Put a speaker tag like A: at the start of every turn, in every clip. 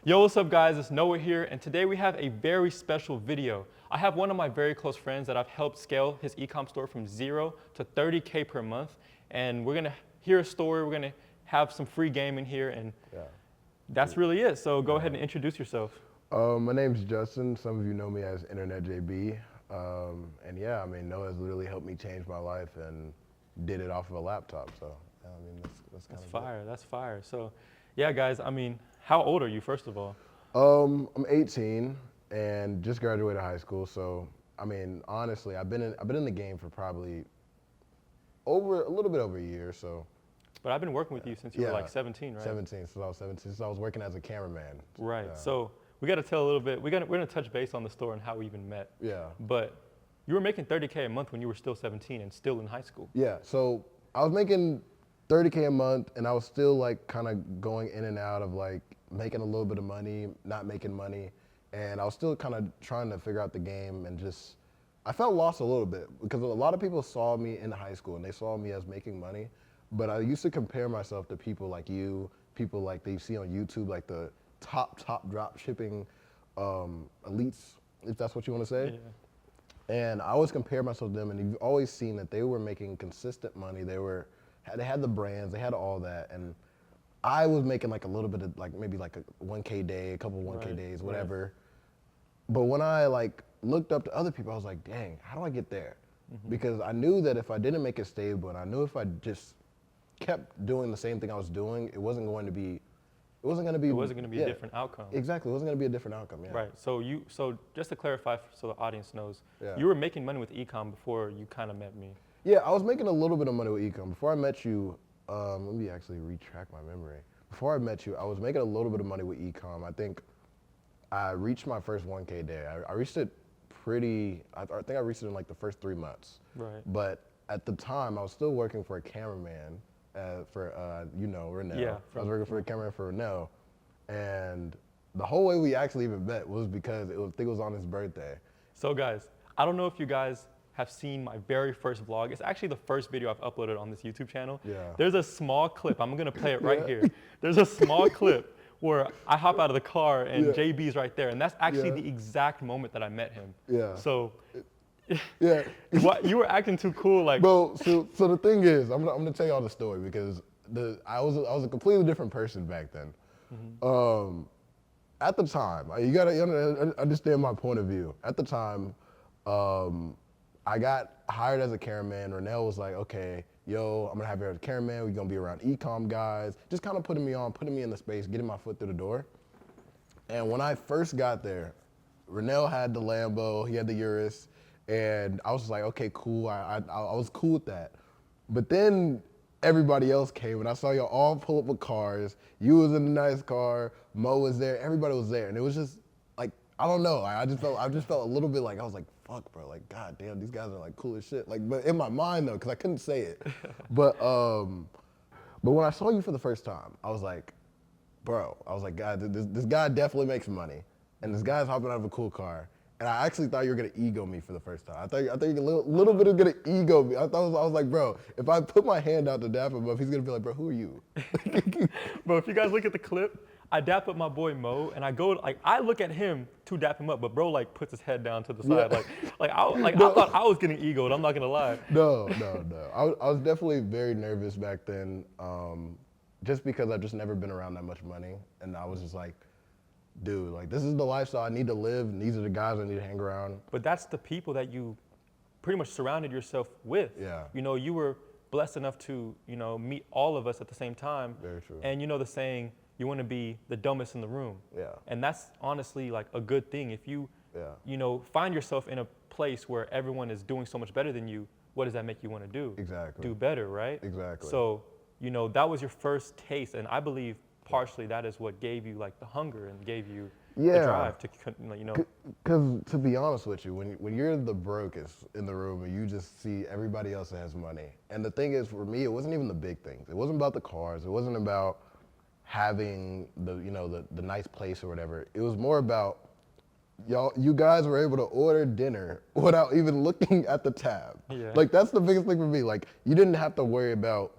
A: Yo, what's up guys, it's Noah here, and today we have a very special video. I have one of my very close friends that I've helped scale his e-com store from 0 to 30K per month, and we're gonna hear a story, we're gonna have some free game in here, and that's really it. So go ahead and introduce yourself.
B: My name's Justin. Some of you know me as Internet JB. And yeah, I mean, Noah's literally helped me change my life and did it off of a laptop. So, I mean, that's kind of
A: fire, that's fire. So, yeah guys, I mean, how old are you first of all?
B: I'm 18 and just graduated high school. So, I mean, honestly, I've been in the game for probably a little bit over a year. So.
A: But I've been working with you since you were like 17, right?
B: 17, since I was 17. Since I was working as a cameraman.
A: Right. So we got to tell a little bit. We're gonna touch base on the store and how we even met.
B: Yeah.
A: But you were making 30K a month when you were still 17 and still in high school.
B: Yeah. So I was making 30K a month, and I was still like kind of going in and out of like making a little bit of money, not making money, and I was still kind of trying to figure out the game, and just I felt lost a little bit because a lot of people saw me in high school and they saw me as making money. But I used to compare myself to people like you, people like that you see on YouTube, like the top drop shipping elites, if that's what you want to say. Yeah. And I always compare myself to them, and you've always seen that they were making consistent money. They had the brands, they had all that, and I was making like a little bit of like maybe like a 1K day, a couple of 1K days, whatever. Right. But when I like looked up to other people, I was like, dang, how do I get there? Because I knew that if I didn't make it stable, and I knew if I just kept doing the same thing I was doing, it wasn't going to be
A: a different outcome.
B: Exactly, it wasn't going to be a different outcome. Yeah.
A: Right. So just to clarify, so the audience knows, you were making money with e-com before you kind of met me.
B: Yeah, I was making a little bit of money with e-com before I met you. Let me actually retract my memory. Before I met you, I was making a little bit of money with e-com. I think I reached my first 1K day. I reached it I think I reached it in like the first 3 months.
A: Right.
B: But at the time, I was still working for a cameraman. Renell.
A: Yeah,
B: I was working for a cameraman for Renell, and the whole way we actually even met was because I think it was on his birthday.
A: So guys, I don't know if you guys have seen my very first vlog. It's actually the first video I've uploaded on this YouTube channel.
B: Yeah.
A: There's a small clip. I'm gonna play it right here. There's a small clip where I hop out of the car and JB's right there, and that's actually the exact moment that I met him.
B: Yeah.
A: So.
B: Yeah.
A: You were acting too cool, like.
B: Bro, so the thing is, I'm gonna tell y'all the story because I was a completely different person back then. At the time, you gotta understand my point of view. At the time, I got hired as a cameraman. Renell was like, okay, yo, I'm gonna have you as a cameraman. We're gonna be around e-com guys, just kind of putting me in the space, getting my foot through the door. And when I first got there, Renell had the Lambo, he had the Urus. And I was just like, okay, cool. I was cool with that. But then everybody else came, and I saw y'all all pull up with cars. You was in a nice car. Mo was there. Everybody was there, and it was just like, I don't know. I just felt a little bit like I was like, fuck, bro. Like, god damn, these guys are like cool as shit. Like, but in my mind though, because I couldn't say it. But when I saw you for the first time, I was like, bro. I was like, God, this guy definitely makes money, and this guy's hopping out of a cool car. And I actually thought you were gonna ego me for the first time. I thought you were a little bit of gonna ego me. I was like, bro, if I put my hand out to dap him up, he's gonna be like, bro, who are you?
A: Bro, if you guys look at the clip, I dap up my boy Mo, and I look at him to dap him up, but bro like puts his head down to the side, I thought I was getting egoed. I'm not gonna lie.
B: No. I was definitely very nervous back then, just because I've just never been around that much money, and I was just like, dude, like this is the lifestyle I need to live, and these are the guys I need to hang around.
A: But that's the people that you pretty much surrounded yourself with.
B: Yeah.
A: You know, you were blessed enough to, meet all of us at the same time.
B: Very true.
A: And you know the saying, you want to be the dumbest in the room.
B: Yeah.
A: And that's honestly like a good thing. If you, find yourself in a place where everyone is doing so much better than you, what does that make you want to do?
B: Exactly.
A: Do better, right?
B: Exactly.
A: So, that was your first taste, and I believe partially that is what gave you like the hunger and gave you the drive to,
B: Because to be honest with you, when you're the brokest in the room and you just see everybody else that has money, and the thing is, for me, it wasn't even the big things. It wasn't about the cars. It wasn't about having the nice place or whatever. It was more about you guys were able to order dinner without even looking at the tab.
A: Yeah.
B: Like that's the biggest thing for me. Like you didn't have to worry about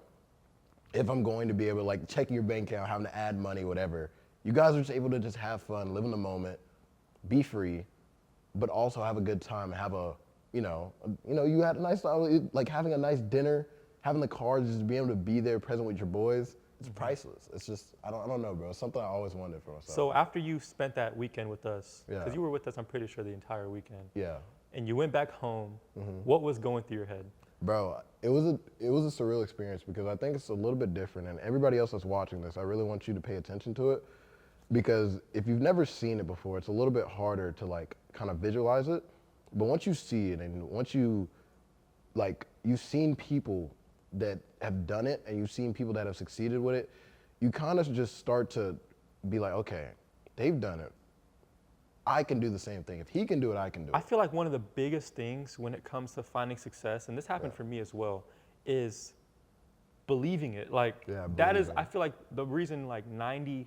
B: if I'm going to be able to like check your bank account, having to add money, whatever. You guys are just able to just have fun, live in the moment, be free, but also have a good time and have you had a nice, like having a nice dinner, having the cars, just being able to be there present with your boys. It's priceless. It's just, I don't know, bro. It's something I always wanted for myself.
A: So after you spent that weekend with us,
B: Yeah.
A: because you were with us, I'm pretty sure the entire weekend,
B: Yeah.
A: and you went back home, what was going through your head?
B: Bro, it was a surreal experience because I think it's a little bit different, and everybody else that's watching this, I really want you to pay attention to it, because if you've never seen it before, it's a little bit harder to like kind of visualize it. But once you see it, and once you've seen people that have done it, and you've seen people that have succeeded with it, you kind of just start to be like, okay, they've done it. I can do the same thing. If he can do it, I can do it.
A: I feel like one of the biggest things when it comes to finding success, and this happened for me as well, is believing it. Like that is, I feel like the reason like 99%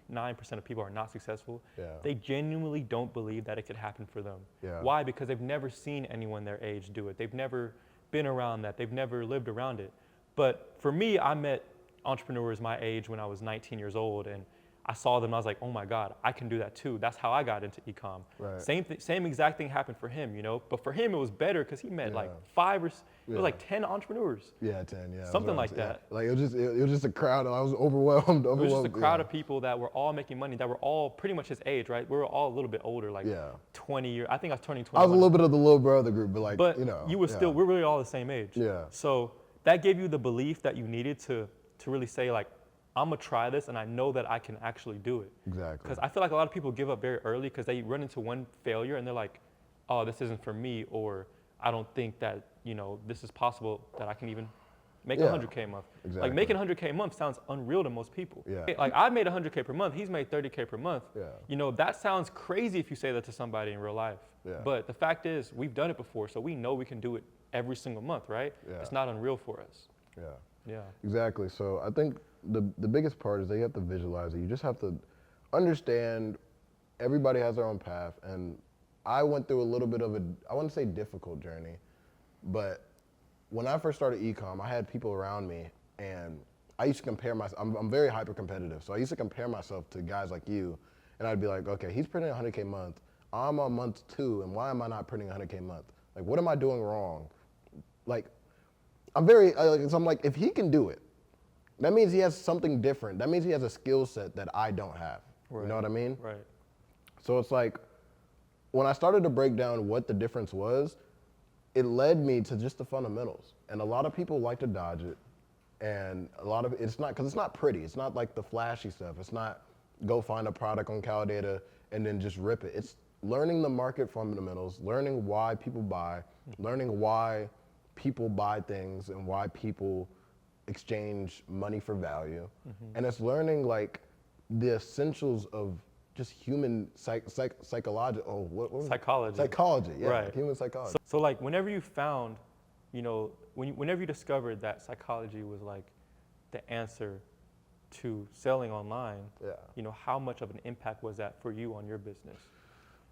A: of people are not successful, they genuinely don't believe that it could happen for them. Why? Because they've never seen anyone their age do it. They've never been around that. They've never lived around it. But for me, I met entrepreneurs my age when I was 19 years old, and I saw them and I was like, oh my God, I can do that too. That's how I got into e-com.
B: Right.
A: Same exact thing happened for him, But for him, it was better because he met like it was like 10 entrepreneurs.
B: Yeah, 10, yeah.
A: Something like that.
B: Yeah. Like it was just a crowd. I was overwhelmed.
A: It was just a crowd of people that were all making money, that were all pretty much his age, right? We were all a little bit older, like 20 years. I think I was turning 20.
B: I was a little bit of the little brother group, but like,
A: you were still, we're really all the same age.
B: Yeah.
A: So that gave you the belief that you needed to really say like, I'm gonna try this and I know that I can actually do it.
B: Exactly.
A: Because I feel like a lot of people give up very early because they run into one failure and they're like, oh, this isn't for me, or I don't think that, this is possible that I can even make 100K a month.
B: Exactly.
A: Like making 100K a month sounds unreal to most people.
B: Yeah.
A: Like I made 100K per month, he's made 30K per month.
B: Yeah.
A: That sounds crazy if you say that to somebody in real life.
B: Yeah.
A: But the fact is, we've done it before, so we know we can do it every single month, right?
B: Yeah.
A: It's not unreal for us.
B: Yeah.
A: Yeah.
B: Exactly. So I think the biggest part is that you have to visualize it. You just have to understand everybody has their own path. And I went through a little bit of I wouldn't say difficult journey, but when I first started e-com, I had people around me and I used to compare myself. I'm very hyper competitive. So I used to compare myself to guys like you, and I'd be like, okay, he's printing 100K a month. I'm on month 2, and why am I not printing 100K a month? Like, what am I doing wrong? Like, so I'm like, if he can do it, that means he has something different. That means he has a skill set that I don't have. Right. You know what I mean?
A: Right.
B: So it's like, when I started to break down what the difference was, it led me to just the fundamentals. And a lot of people like to dodge it. And a lot of it's not, because it's not pretty. It's not like the flashy stuff. It's not go find a product on Calidata and then just rip it. It's learning the market fundamentals, learning why people buy, learning why people buy things and why people exchange money for value. And it's learning like the essentials of just human psychology.
A: Psychology.
B: Psychology, yeah,
A: right.
B: Human psychology.
A: So like whenever you found, whenever you discovered that psychology was like the answer to selling online, how much of an impact was that for you on your business?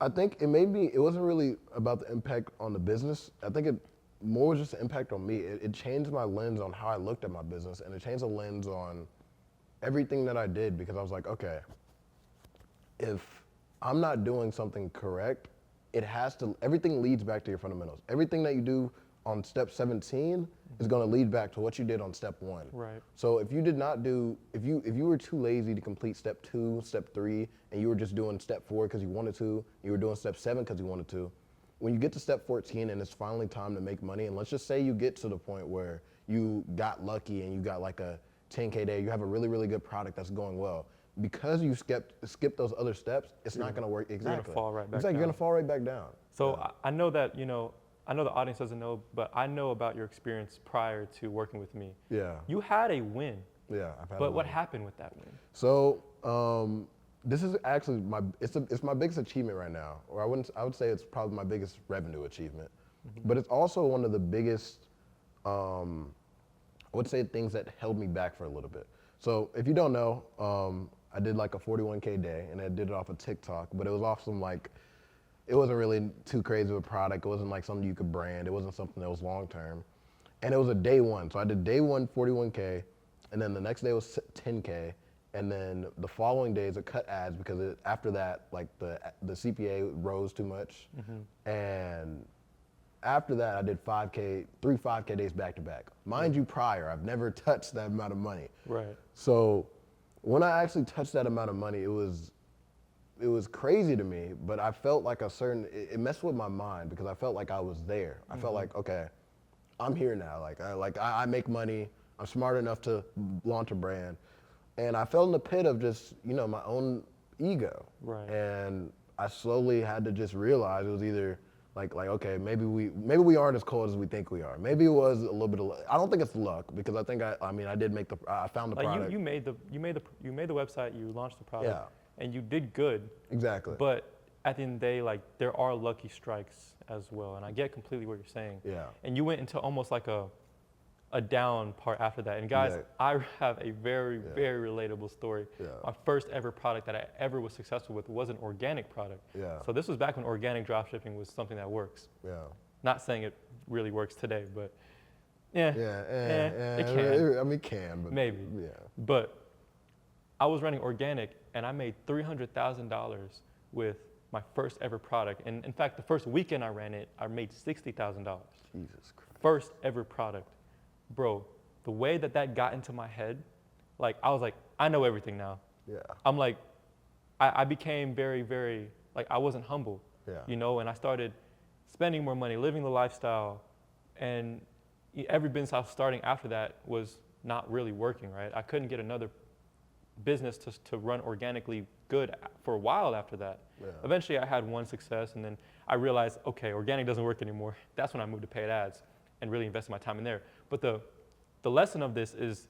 B: I think it wasn't really about the impact on the business. I think it more was just an impact on me. It changed my lens on how I looked at my business, and it changed the lens on everything that I did, because I was like, okay, if I'm not doing something correct, everything leads back to your fundamentals. Everything that you do on step 17 is going to lead back to what you did on step 1.
A: Right.
B: So if you did not do, if you were too lazy to complete step 2, step 3, and you were just doing step 4 because you wanted to, you were doing step 7 because you wanted to, when you get to step 14 and it's finally time to make money, and let's just say you get to the point where you got lucky and you got like a 10K day, you have a really, really good product that's going well, because you skipped those other steps, it's not going to work. Exactly.
A: You're going to fall right back
B: exactly.
A: down.
B: You're going to fall right back down.
A: So I know that, I know the audience doesn't know, but I know about your experience prior to working with me.
B: Yeah.
A: You had a win.
B: Yeah, I've had a
A: But
B: win.
A: what happened with that win?
B: So this is actually it's my biggest achievement right now, or I would say it's probably my biggest revenue achievement, but it's also one of the biggest, I would say, things that held me back for a little bit. So if you don't know, I did like a 41K day, and I did it off of TikTok, but it was off some like, it wasn't really too crazy of a product. It wasn't like something you could brand. It wasn't something that was long term. And it was a day one. So I did day one 41K, and then the next day was 10K. and then the following days it cut ads because after that, like the CPA rose too much, and after that I did 5K, 5K days back to back. Mind you, prior I've never touched that amount of money.
A: Right.
B: So when I actually touched that amount of money, it was crazy to me, but I felt like it messed with my mind because I felt like I was there. I felt like, okay, I'm here now. I make money. I'm smart enough to launch a brand. And I fell in the pit of just, my own ego.
A: Right.
B: And I slowly had to just realize it was either okay, maybe we aren't as cold as we think we are. Maybe it was a little bit of, I don't think it's luck because I think I did make I found the product.
A: You made the website, you launched the product,
B: Yeah.
A: and you did good.
B: Exactly.
A: But at the end of the day, there are lucky strikes as well, and I get completely what you're saying.
B: Yeah.
A: And you went into almost like a down part after that. And guys,
B: Yeah.
A: I have a very, very relatable story.
B: Yeah.
A: My first ever product that I ever was successful with was an organic product.
B: Yeah.
A: So this was back when organic dropshipping was something that works.
B: Yeah.
A: Not saying it really works today, but it can.
B: It can, but
A: Maybe.
B: Yeah.
A: But I was running organic and I made $300,000 with my first ever product. And in fact, the first weekend I ran it, I made $60,000.
B: Jesus Christ.
A: First ever product. Bro, the way that got into my head, I was like, I know everything now.
B: Yeah.
A: I'm like, I became very, very, I wasn't humble,
B: Yeah.
A: And I started spending more money, living the lifestyle, and every business I was starting after that was not really working, right? I couldn't get another business to run organically good for a while after that.
B: Yeah.
A: Eventually I had one success, and then I realized, okay, organic doesn't work anymore. That's when I moved to paid ads and really invested my time in there. But the lesson of this is,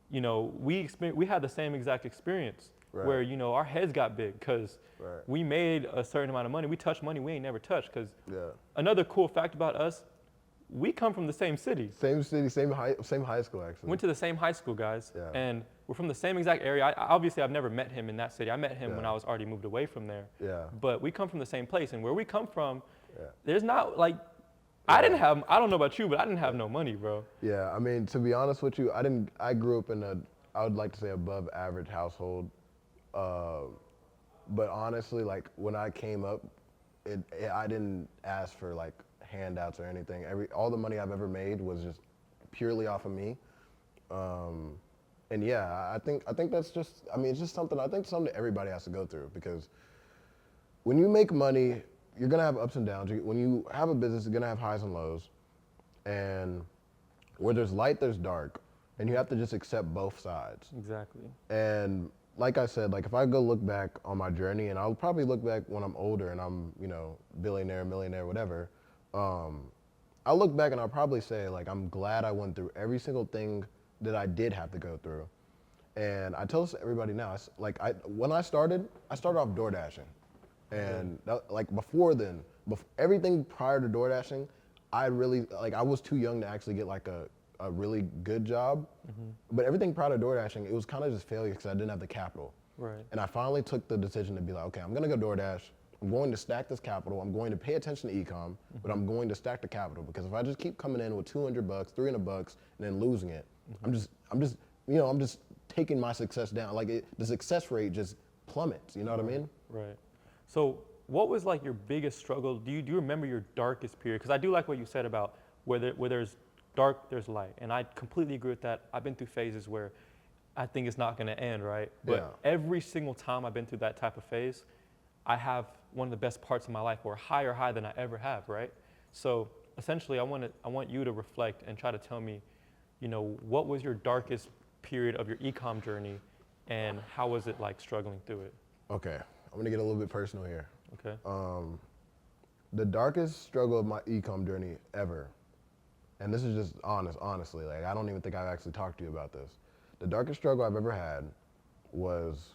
A: we had the same exact experience where, our heads got big because we made a certain amount of money. We touched money we ain't never touched because another cool fact about us, we come from the same city.
B: Same city, same high school actually.
A: Went to the same high school, guys,
B: Yeah.
A: and we're from the same exact area. Obviously, I've never met him in that city. I met him when I was already moved away from there.
B: Yeah.
A: But we come from the same place, and where we come from,
B: Yeah.
A: there's not I don't know about you, but I didn't have no money, bro.
B: Yeah, I mean, to be honest with you, I grew up in I would like to say above average household. But honestly, when I came up, I didn't ask for handouts or anything. All the money I've ever made was just purely off of me. And yeah, I think that's just, it's just something that everybody has to go through because when you make money, you're gonna have ups and downs. When you have a business, you're gonna have highs and lows. And where there's light, there's dark. And you have to just accept both sides.
A: Exactly.
B: And like I said, if I go look back on my journey, and I'll probably look back when I'm older and I'm, billionaire, millionaire, whatever, I'll look back and I'll probably say, I'm glad I went through every single thing that I did have to go through. And I tell this to everybody now, when I started off door dashing. And before then, everything prior to door dashing, I was too young to actually get a really good job. Mm-hmm. But everything prior to door dashing, it was kind of just failure because I didn't have the capital.
A: Right.
B: And I finally took the decision to be okay, I'm gonna go DoorDash. I'm going to stack this capital. I'm going to pay attention to e-com, but I'm going to stack the capital because if I just keep coming in with $200, $300, and then losing it, I'm just taking my success down. The success rate just plummets. You know what I mean?
A: Right. So what was your biggest struggle? Do you remember your darkest period? Because I do like what you said about where there's dark, there's light. And I completely agree with that. I've been through phases where I think it's not gonna end, right? But every single time I've been through that type of phase, I have one of the best parts of my life or higher high than I ever have, right? So essentially I want you to reflect and try to tell me, what was your darkest period of your e-com journey and how was it struggling through it?
B: Okay. I'm gonna get a little bit personal here.
A: Okay.
B: The darkest struggle of my e-com journey ever, and this is just honestly, I don't even think I've actually talked to you about this. The darkest struggle I've ever had was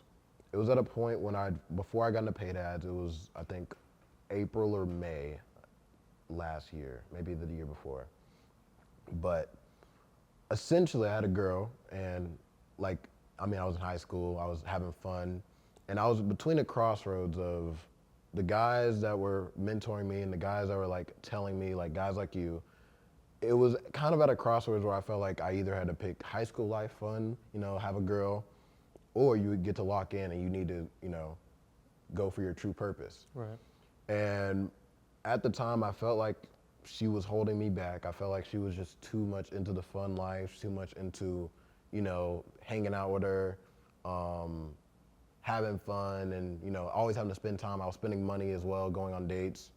B: at a point before I got into paid ads, it was, I think, April or May last year, maybe the year before. But essentially I had a girl and I was in high school, I was having fun, and I was between a crossroads of the guys that were mentoring me and the guys that were telling me, guys like you. It was kind of at a crossroads where I felt like I either had to pick high school life fun, have a girl, or you get to lock in and you need to, go for your true purpose.
A: Right.
B: And at the time, I felt like she was holding me back. I felt like she was just too much into the fun life, too much into, hanging out with her, having fun, and, always having to spend time. I was spending money as well, going on dates.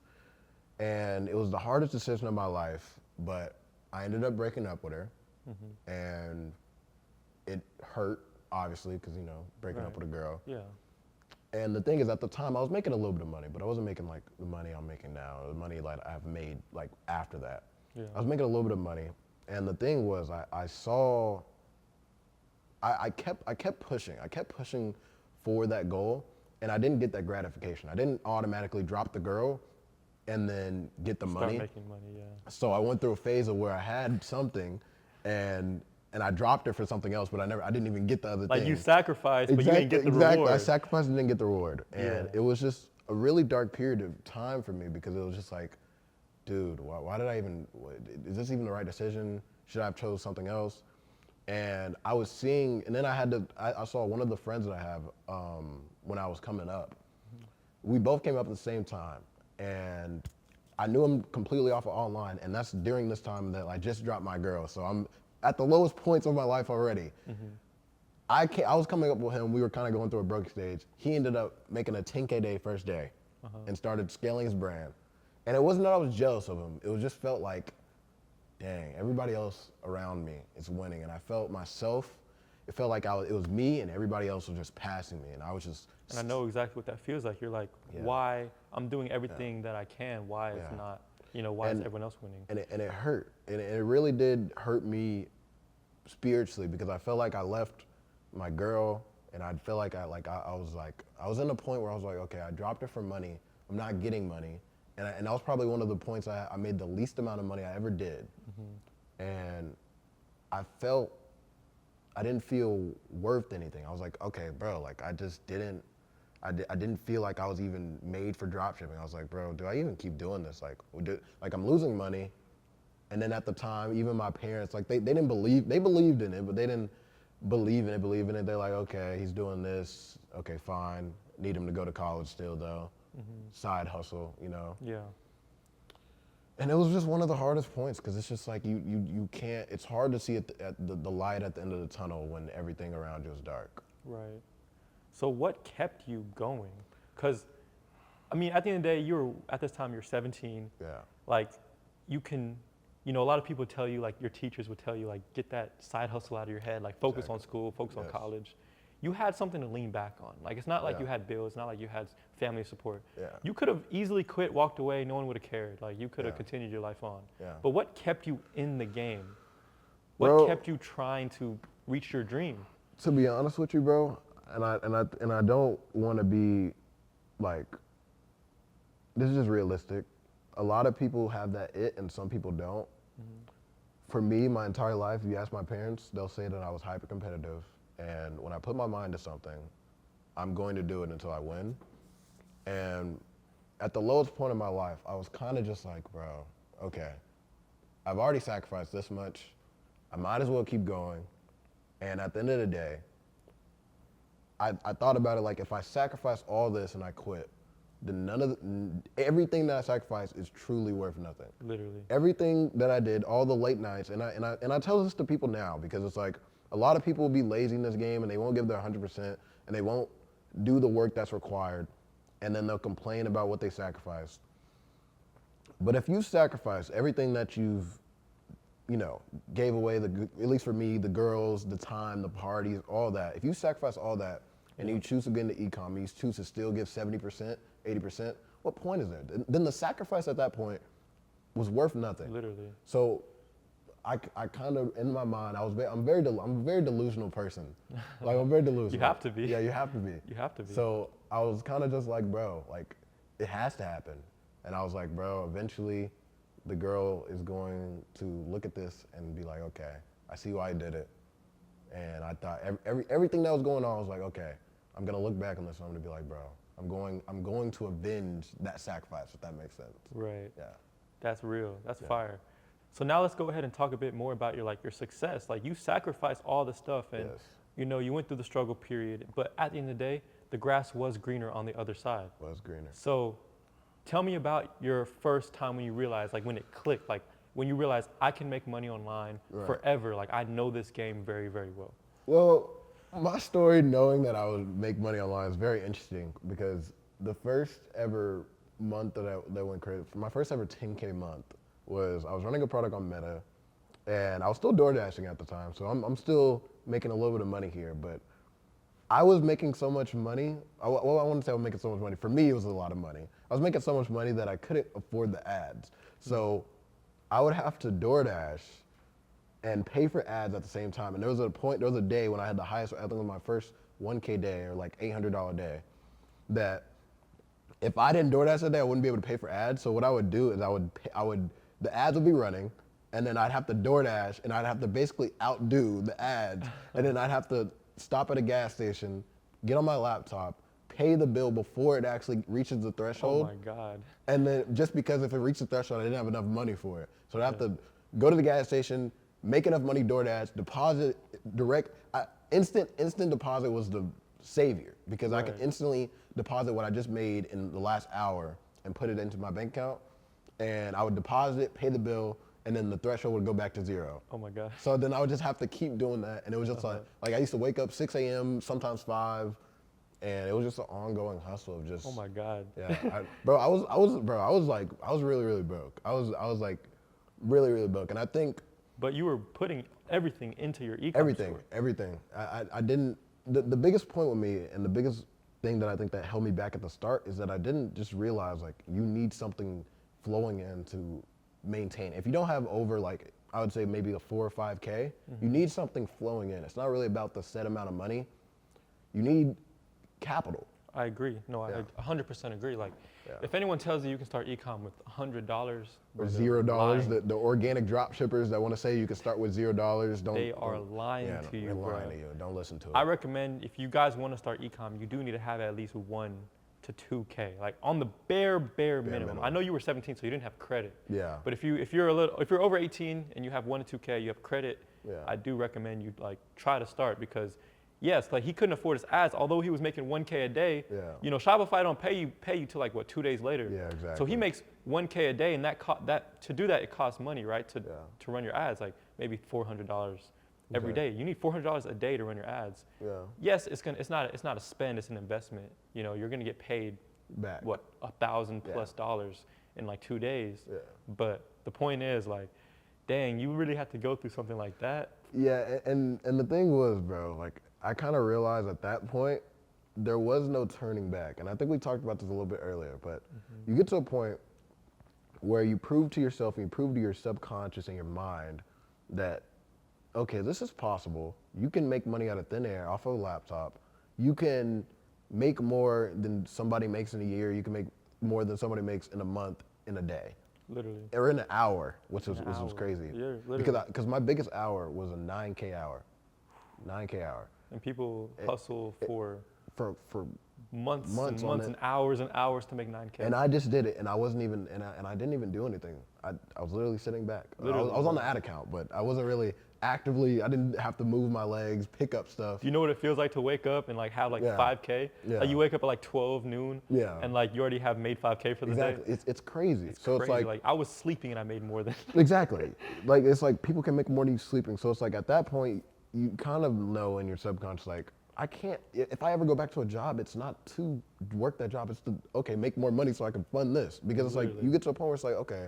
B: And it was the hardest decision of my life, but I ended up breaking up with her. And it hurt, obviously, because, breaking up with a girl.
A: Yeah.
B: And the thing is, at the time, I was making a little bit of money, but I wasn't making like the money I'm making now, the money like I've made like after that.
A: Yeah.
B: I was making a little bit of money, and the thing was, I kept pushing for that goal, and I didn't get that gratification. I didn't automatically drop the girl, and then get the money.
A: Start making money, yeah.
B: So I went through a phase of where I had something, and I dropped it for something else, but I didn't even get the other thing.
A: Like you sacrificed, but you didn't get the reward.
B: Exactly, I sacrificed and didn't get the reward. And
A: Yeah.
B: it was just a really dark period of time for me because it was just like, dude, why did I even, is this even the right decision? Should I have chose something else? And I was seeing, and then I saw one of the friends that I have when I was coming up. We both came up at the same time, and I knew him completely off of online, and that's during this time that I just dropped my girl. So I'm at the lowest points of my life already. I was coming up with him. We were kind of going through a broke stage. He ended up making a 10K day first day and started scaling his brand. And it wasn't that I was jealous of him. It was just felt like, dang, everybody else around me is winning. And I felt myself, it felt like it was me and everybody else was just passing me. And I was just.
A: And I know exactly what that feels like. You're like, why? I'm doing everything that I can. Why is not, why is everyone else winning?
B: And it hurt. And it really did hurt me spiritually because I felt like I left my girl, and I felt like I was in a point where I was like, okay, I dropped her for money. I'm not getting money. And that was probably one of the points I made the least amount of money I ever did. And I didn't feel worth anything. I was like, okay, bro, like I didn't feel like I was even made for dropshipping. I was like, bro, do I even keep doing this? Like I'm losing money. And then at the time, even my parents, like they believed in it, but they didn't believe in it. They're like, okay, he's doing this. Okay, fine. Need him to go to college still though. Side hustle,
A: Yeah.
B: And it was just one of the hardest points because it's just like you can't, it's hard to see the light at the end of the tunnel when everything around you is dark.
A: Right. So what kept you going? Because, I mean, at the end of the day, at this time, you're 17.
B: Yeah.
A: Like, you can, a lot of people tell you, like, your teachers would tell you, like, get that side hustle out of your head, like, focus on school, focus on college. You had something to lean back on. Like, it's not like you had bills, it's not like you had family support.
B: Yeah.
A: You could have easily quit, walked away, no one would have cared. Like, you could have continued your life on.
B: Yeah.
A: But what kept you in the game? What kept you trying to reach your dream?
B: To be honest with you, bro, and I don't want to be like, this is just realistic. A lot of people have that it and some people don't. For me, my entire life, if you ask my parents, they'll say that I was hyper competitive. And when I put my mind to something, I'm going to do it until I win. And at the lowest point in my life, I was kind of just like, bro, okay, I've already sacrificed this much. I might as well keep going. And at the end of the day, I thought about it like if I sacrifice all this and I quit, then everything that I sacrificed is truly worth nothing.
A: Literally.
B: Everything that I did, all the late nights, and I tell this to people now because it's like a lot of people will be lazy in this game and they won't give their 100% and they won't do the work that's required, and then they'll complain about what they sacrificed. But if you sacrifice everything that you've, gave away, at least for me, the girls, the time, the parties, all that. If you sacrifice all that and you choose to get into e-com, you choose to still give 70%, 80%, what point is there? Then the sacrifice at that point was worth nothing.
A: Literally.
B: So I kind of, in my mind, I'm a very delusional person. Like, I'm very delusional.
A: You have to be.
B: Yeah, you have to be.
A: You have to be.
B: So I was kind of just like, bro, like, it has to happen. And I was like, bro, eventually the girl is going to look at this and be like, okay, I see why I did it. And I thought everything that was going on, I was like, okay, I'm gonna look back on this and I'm gonna be like, bro, I'm going to avenge that sacrifice, if that makes sense.
A: Right.
B: Yeah.
A: That's real. That's fire. So now let's go ahead and talk a bit more about your success. Like, you sacrificed all the stuff, and you know, you went through the struggle period, but at the end of the day, the grass was greener on the other side.
B: Was greener.
A: So tell me about your first time when you realized, like when it clicked, like when you realized I can make money online forever. Like I know this game very, very well.
B: Well, my story knowing that I would make money online is very interesting because the first ever month that went crazy, my first ever 10K month was I was running a product on Meta and I was still door dashing at the time. So I'm still making a little bit of money here, but I was making so much money. Well, I wouldn't say I was making so much money. For me, it was a lot of money. I was making so much money that I couldn't afford the ads. So I would have to DoorDash and pay for ads at the same time. And there was a day when I had the highest, I think it was my first 1K day or like $800 day, that if I didn't DoorDash that day, I wouldn't be able to pay for ads. So what I would do is the ads would be running, and then I'd have to DoorDash, and I'd have to basically outdo the ads, and then I'd have to stop at a gas station, get on my laptop, pay the bill before it actually reaches the threshold.
A: Oh my God.
B: And then just because if it reached the threshold, I didn't have enough money for it. So I'd have to go to the gas station, make enough money DoorDash, deposit instant deposit was the savior because I could instantly deposit what I just made in the last hour and put it into my bank account. And I would deposit it, pay the bill, and then the threshold would go back to 0.
A: Oh my God.
B: So then I would just have to keep doing that. And it was just like I used to wake up 6 a.m., sometimes 5, and it was just an ongoing hustle of just.
A: Oh my God.
B: Yeah, I was really, really broke. I was like really, really broke. And I think.
A: But you were putting everything into your e-commerce store.
B: Everything. I didn't, the biggest point with me and the biggest thing that I think that held me back at the start is that I didn't just realize like you need something flowing in to maintain. If you don't have over like, I would say maybe a 4 or 5K, you need something flowing in. It's not really about the set amount of money. You need capital.
A: I agree. No, I 100% agree. Like, if anyone tells you you can start e-com with $100
B: or $0, the organic drop shippers that want to say you can start with $0,
A: they are lying to you, bro.
B: Lying to you. Don't listen to it.
A: I recommend if you guys want to start e-com, you do need to have at least 1 to 2K, like on the bare minimum. I know you were 17, so you didn't have credit.
B: Yeah.
A: But if you're over 18 and you have 1 to 2K, you have credit.
B: Yeah.
A: I do recommend you like try to start because. Yes, like he couldn't afford his ads, although he was making 1K a day.
B: Yeah.
A: You know, Shopify don't pay you till like what 2 days later.
B: Yeah, exactly.
A: So he makes 1K a day, and that to do that it costs money, right? To run your ads, like maybe $400 every day. You need $400 a day to run your ads.
B: Yeah.
A: Yes, it's not a spend, it's an investment. You know, you're gonna get paid
B: back
A: what $1,000+ in like 2 days.
B: Yeah.
A: But the point is like, dang, you really have to go through something like that.
B: Yeah, and the thing was, bro, like I kind of realized at that point there was no turning back. And I think we talked about this a little bit earlier, but you get to a point where you prove to yourself and you prove to your subconscious and your mind that, okay, this is possible. You can make money out of thin air off of a laptop. You can make more than somebody makes in a year. You can make more than somebody makes in a month, in a day.
A: Literally.
B: Or in an hour, which was crazy.
A: Yeah, literally.
B: Because my biggest hour was a 9K hour. 9K hour.
A: And people hustle for months and hours to make 9K.
B: And I just did it, and I wasn't even, and I didn't even do anything. I was literally sitting back.
A: Literally.
B: I was on the ad account, but I wasn't really actively. I didn't have to move my legs, pick up stuff.
A: Do you know what it feels like to wake up and like have like 5K?
B: Yeah.
A: Like you wake up at like 12 noon.
B: Yeah.
A: And like you already have made 5K for the day.
B: Exactly. It's crazy. So
A: crazy.
B: it's like
A: I was sleeping and I made more than.
B: Exactly. Like it's like people can make more than you sleeping. So it's like at that point you kind of know in your subconscious like I can't. If I ever go back to a job, it's not to work that job. It's to make more money so I can fund this. Because it's like you get to a point where it's like okay,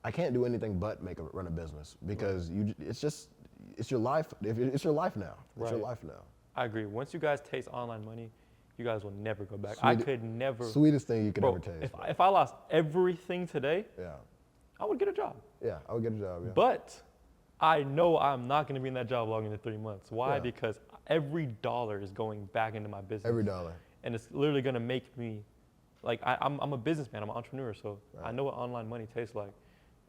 B: I can't do anything but run a business because it's your life. It's your life now. It's your life now.
A: I agree. Once you guys taste online money, you guys will never go back. I could never.
B: Sweetest thing you could ever taste.
A: If I lost everything today, I would get a job.
B: Yeah, I would get a job. Yeah.
A: But I know I'm not going to be in that job longer than 3 months. Why? Because every dollar is going back into my business.
B: Every dollar.
A: And it's literally going to make me, like, I'm a businessman. I'm an entrepreneur, so I know what online money tastes like.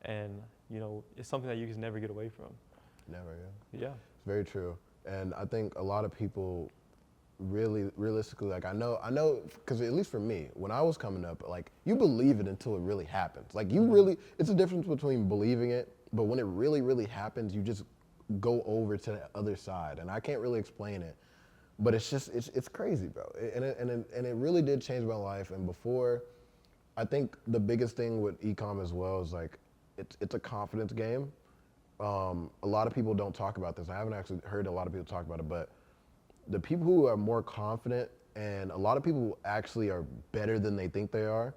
A: And, you know, it's something that you can never get away from.
B: Never,
A: Yeah.
B: It's very true. And I think a lot of people really, realistically, like I know, because at least for me, when I was coming up, like you believe it until it really happens. Like you really, it's a difference between believing it, but when it really, really happens, you just go over to the other side, and I can't really explain it, but it's just it's crazy, bro. And it really did change my life. And before, I think the biggest thing with e-com as well is like it's a confidence game. A lot of people don't talk about this. I haven't actually heard a lot of people talk about it, but the people who are more confident, and a lot of people actually are better than they think they are,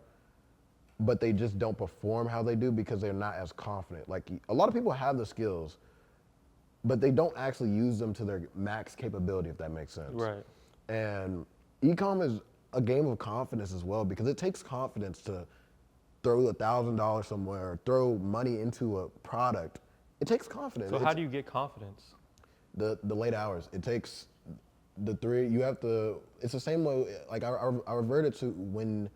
B: but they just don't perform how they do because they're not as confident. Like a lot of people have the skills, but they don't actually use them to their max capability, if that makes sense.
A: Right.
B: And e-com is a game of confidence as well, because it takes confidence to throw $1,000 somewhere, throw money into a product. It takes confidence.
A: So how do you get confidence?
B: The late hours. It takes the three. You have to. It's the same way. Like I reverted to when.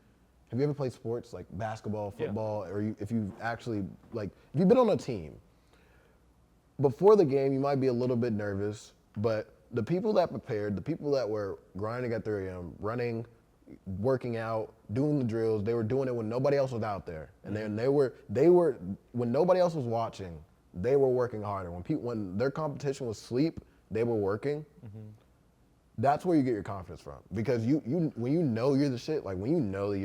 B: Have you ever played sports like basketball, football, or if you actually like if you've been on a team? Before the game, you might be a little bit nervous, but the people that prepared, the people that were grinding at 3 a.m., running, working out, doing the drills, they were doing it when nobody else was out there, and then they were when nobody else was watching. They were working harder. When their competition was sleep, they were working. Mm-hmm. That's where you get your confidence from, because when you know you're the shit, like when you know that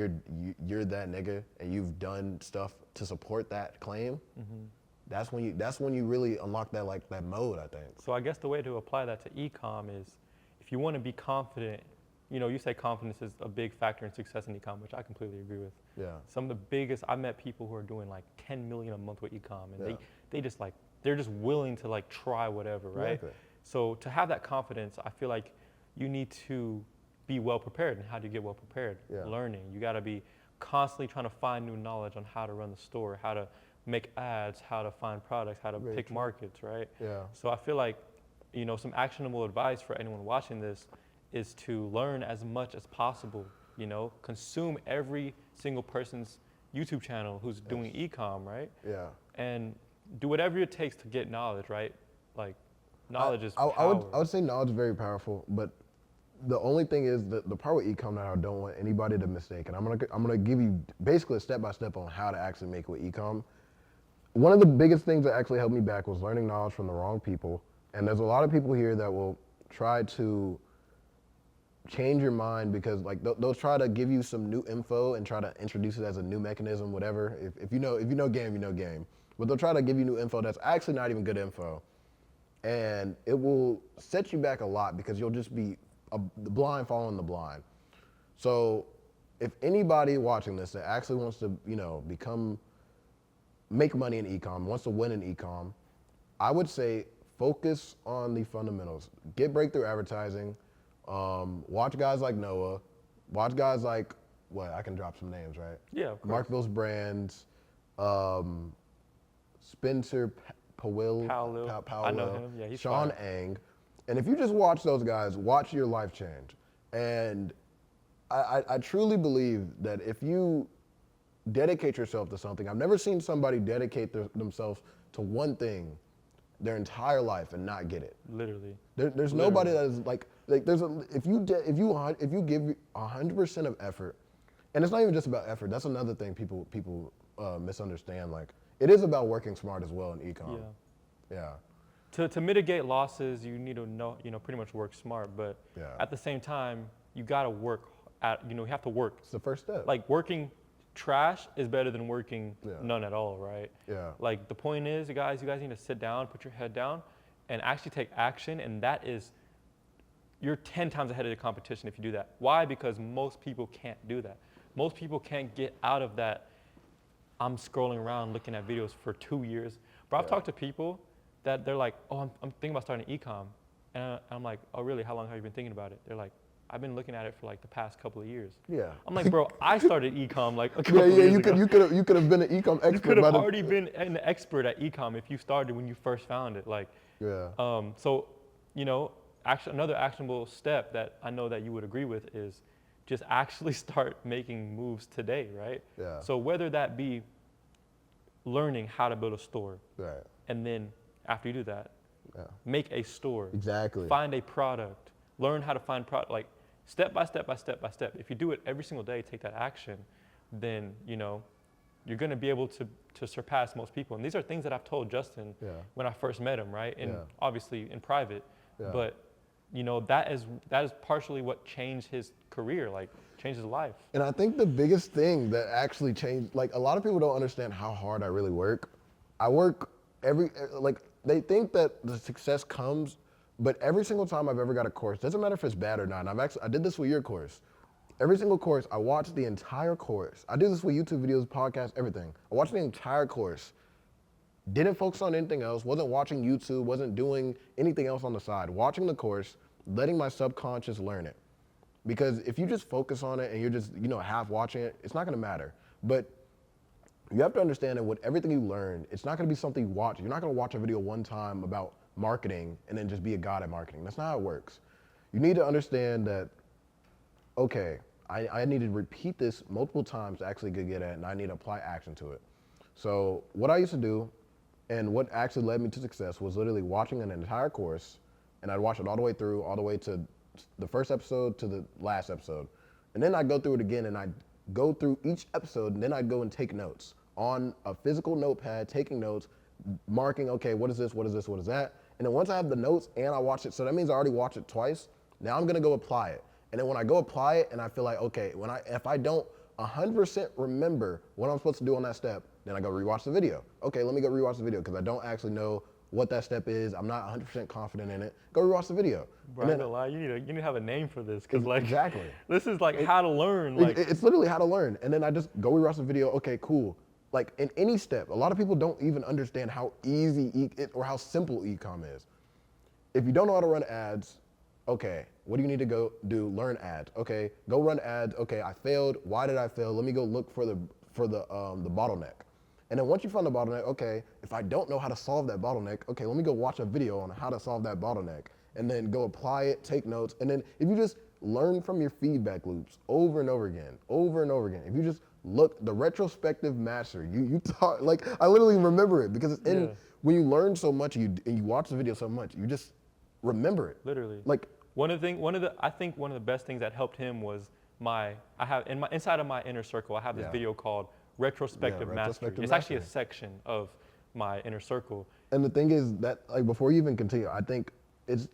B: you're that nigga and you've done stuff to support that claim, mm-hmm. that's when you really unlock that mode, I think.
A: So I guess the way to apply that to e-com is, if you want to be confident, you say confidence is a big factor in success in e-com, which I completely agree with.
B: Yeah.
A: Some of the biggest, I met people who are doing like 10 million a month with e-com, and they just like, they're just willing to like try whatever, right? Exactly. So to have that confidence, I feel like you need to be well prepared. And how do you get well prepared? Yeah. Learning. You got to be constantly trying to find new knowledge on how to run the store, how to make ads, how to find products, how to pick markets, right? Yeah. So I feel like, some actionable advice for anyone watching this is to learn as much as possible, consume every single person's YouTube channel who's doing e-com, right? Yeah. And do whatever it takes to get knowledge, right? Like, knowledge is power.
B: I would say knowledge is very powerful, but the only thing is that the part with e-com that I don't want anybody to mistake, and I'm gonna give you basically a step-by-step on how to actually make it with e-com. One of the biggest things that actually held me back was learning knowledge from the wrong people. And there's a lot of people here that will try to change your mind, because like they'll try to give you some new info and try to introduce it as a new mechanism, whatever. If you know game, you know game. But they'll try to give you new info that's actually not even good info. And it will set you back a lot, because you'll just be the blind following the blind. So if anybody watching this that actually wants to, make money in e-com, wants to win in e-com, I would say focus on the fundamentals. Get breakthrough advertising. Watch guys like Noah. Watch guys like, I can drop some names, right?
A: Yeah, of course.
B: Mark Bill's Brands, Spencer Powell,
A: I know him. Yeah, he's
B: Sean Ang. And if you just watch those guys, watch your life change. And I truly believe that if you dedicate yourself to something, I've never seen somebody dedicate themselves to one thing their entire life and not get it.
A: Literally.
B: There's nobody that is like if you give 100% of effort, and it's not even just about effort. That's another thing people misunderstand. Like, it is about working smart as well in e-com. Yeah.
A: To mitigate losses, you need to know, pretty much work smart. But at the same time, you gotta work you have to work.
B: It's the first step.
A: Like, working trash is better than working none at all, right?
B: Yeah.
A: Like, the point is, you guys need to sit down, put your head down, and actually take action. And that is, you're 10 times ahead of the competition if you do that. Why? Because most people can't do that. Most people can't get out of that. I'm scrolling around looking at videos for 2 years. But I've talked to people that they're like, I'm thinking about starting e-com. And I'm like, oh, really? How long have you been thinking about it? They're like, I've been looking at it for like the past couple of years. Yeah. I'm like, bro, I started e-com like a couple years ago.
B: You could have been an e-com expert.
A: You could have already been an expert at e-com if you started when you first found it. Like, so, another actionable step that I know that you would agree with is just actually start making moves today, right? Yeah. So whether that be learning how to build a store, right, and then after you do that, make a store.
B: Exactly.
A: Find a product. Learn how to find product. Like, step by step by step by step. If you do it every single day, take that action, then you're going to be able to surpass most people. And these are things that I've told Justin when I first met him, right? And obviously in private, but you know, that is partially what changed his career, like changed his life.
B: And I think the biggest thing that actually changed, like a lot of people don't understand how hard I really work. I work they think that the success comes, but every single time I've ever got a course, doesn't matter if it's bad or not, and I did this with your course. Every single course, I watched the entire course. I do this with YouTube videos, podcasts, everything. I watched the entire course. Didn't focus on anything else, wasn't watching YouTube, wasn't doing anything else on the side. Watching the course, letting my subconscious learn it. Because if you just focus on it and you're just, half watching it, it's not gonna matter. But you have to understand that with everything you learn, it's not gonna be something you watch. You're not gonna watch a video one time about marketing and then just be a god at marketing. That's not how it works. You need to understand that, okay, I need to repeat this multiple times to actually get at it, and I need to apply action to it. So what I used to do, and what actually led me to success, was literally watching an entire course, and I'd watch it all the way through, all the way to the first episode to the last episode. And then I'd go through it again, and I'd go through each episode, and then I'd go and take notes on a physical notepad, taking notes, marking, okay, what is this, what is this, what is that? And then once I have the notes and I watch it, so that means I already watched it twice, now I'm gonna go apply it. And then when I go apply it and I feel like, okay, if I don't 100% remember what I'm supposed to do on that step, then I go rewatch the video. Okay, let me go rewatch the video because I don't actually know what that step is. I'm not 100% confident in it. Go rewatch the video.
A: Bro, I'm not gonna lie, you need to have a name for this because
B: exactly.
A: This is like how to learn. Like
B: it's literally how to learn. And then I just go rewatch the video. Okay, cool. Like in any step, a lot of people don't even understand how easy or how simple e-com is. If you don't know how to run ads, okay, what do you need to go do? Learn ads. Okay, go run ads. Okay, I failed. Why did I fail? Let me go look for the bottleneck. And then once you find the bottleneck, okay, if I don't know how to solve that bottleneck, okay, let me go watch a video on how to solve that bottleneck, and then go apply it, take notes, and then if you just learn from your feedback loops over and over again, if you just look, the retrospective mastery, you taught, like, I literally remember it because it's when you learn so much and you watch the video so much, you just remember it.
A: Literally.
B: Like
A: I think one of the best things that helped him was inside of my inner circle, I have this video called Retrospective Mastery. It's actually a section of my inner circle.
B: And the thing is that, like, before you even continue, I think it's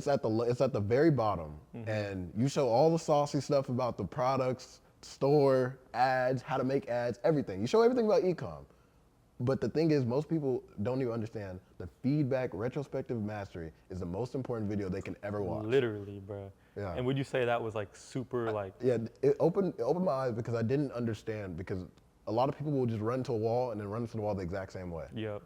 B: at the very bottom, and you show all the saucy stuff about the products, store, ads, how to make ads, everything. You show everything about e-com. But the thing is, most people don't even understand the feedback retrospective mastery is the most important video they can ever watch.
A: Literally, bro. Yeah. And would you say that was like super like?
B: Yeah, it opened my eyes because I didn't understand, because a lot of people will just run to a wall and then run into the wall the exact same way.
A: Yep.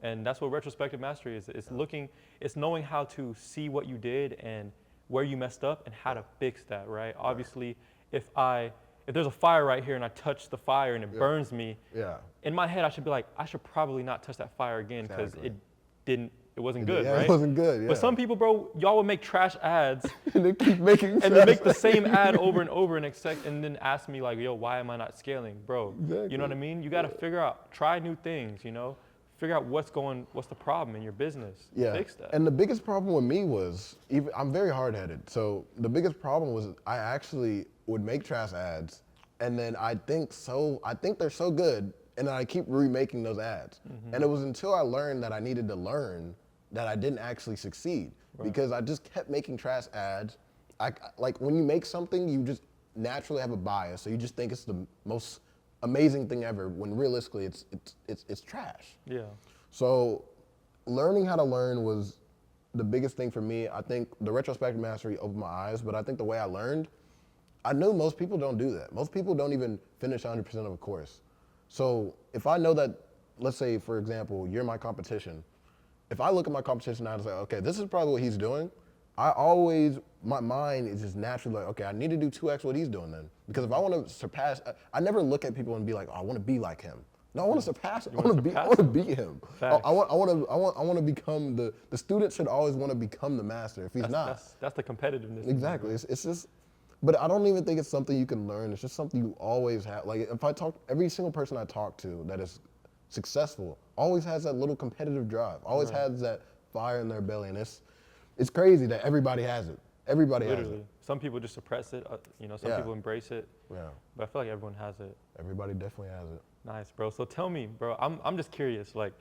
A: And that's what retrospective mastery is. It's knowing how to see what you did and where you messed up and how to fix that, right? Obviously, if there's a fire right here and I touch the fire and it burns me, in my head I should be like, I should probably not touch that fire again because it wasn't good, right?
B: It wasn't good, yeah.
A: But some people, bro, y'all would make trash ads
B: and they keep making
A: and they make the same ad over and over and then ask me like, yo, why am I not scaling? Bro, you know what I mean? You gotta figure out, try new things, figure out what's the problem in your business. Fix that.
B: And the biggest problem with me was, I'm very hard-headed. So the biggest problem was I actually would make trash ads, and then I think they're so good, and then I keep remaking those ads. And it was until I learned that I needed to learn that I didn't actually succeed, because I just kept making trash ads. Like when you make something, you just naturally have a bias, so you just think it's the most amazing thing ever, when realistically it's trash.
A: Yeah.
B: So learning how to learn was the biggest thing for me. I think the retrospective mastery opened my eyes, but I think the way I learned, I knew most people don't do that. Most people don't even finish 100% of a course. So if I know that, let's say, for example, you're my competition, if I look at my competition now and say, okay, this is probably what he's doing, my mind is just naturally like, okay, I need to do 2x what he's doing then. Because if I want to surpass, I never look at people and be like, oh, I want to be like him. No, I want to surpass him. I want to beat him. I want to become the student should always want to become the master. If he's not,
A: that's the competitiveness.
B: Exactly. It's just, but I don't even think it's something you can learn. It's just something you always have. Like every single person I talk to that is successful always has that little competitive drive. Always has that fire in their belly, and it's crazy that everybody has it. Everybody has
A: Literally.
B: it.
A: Some people just suppress it. You know, some
B: Yeah.
A: people embrace it.
B: Yeah.
A: But I feel like everyone has it.
B: Everybody definitely has it.
A: Nice, bro. So tell me, bro. I'm just curious. Like,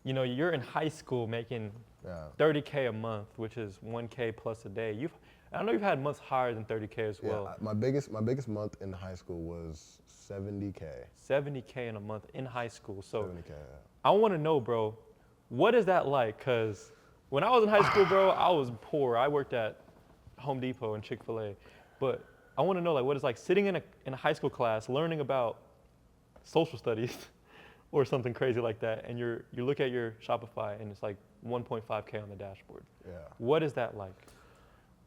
A: you know, you're in high school making
B: Yeah.
A: 30K a month, which is 1K plus a day. I know you've had months higher than 30K as well.
B: Yeah. My biggest month in high school was 70K.
A: 70K in a month in high school. So
B: 70K.
A: I want to know, bro, what is that like? Cause when I was in high school, bro, I was poor. I worked at Home Depot and Chick-fil-A, but I want to know like what it's like sitting in a high school class learning about social studies or something crazy like that, and you look at your Shopify and it's like 1.5K on the dashboard.
B: Yeah.
A: What is that like?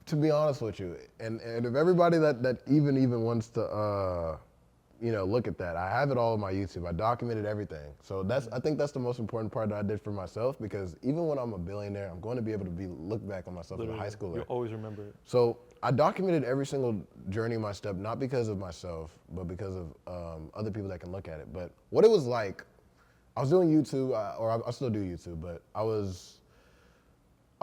B: To be honest with you, and if everybody that even wants to look at that, I have it all on my YouTube. I documented everything. So I think that's the most important part that I did for myself, because even when I'm a billionaire, I'm going to be able to look back on myself as a high schooler.
A: You'll always remember it.
B: So I documented every single journey of my step, not because of myself, but because of other people that can look at it. But what it was like, I was doing YouTube, or I still do YouTube, but I was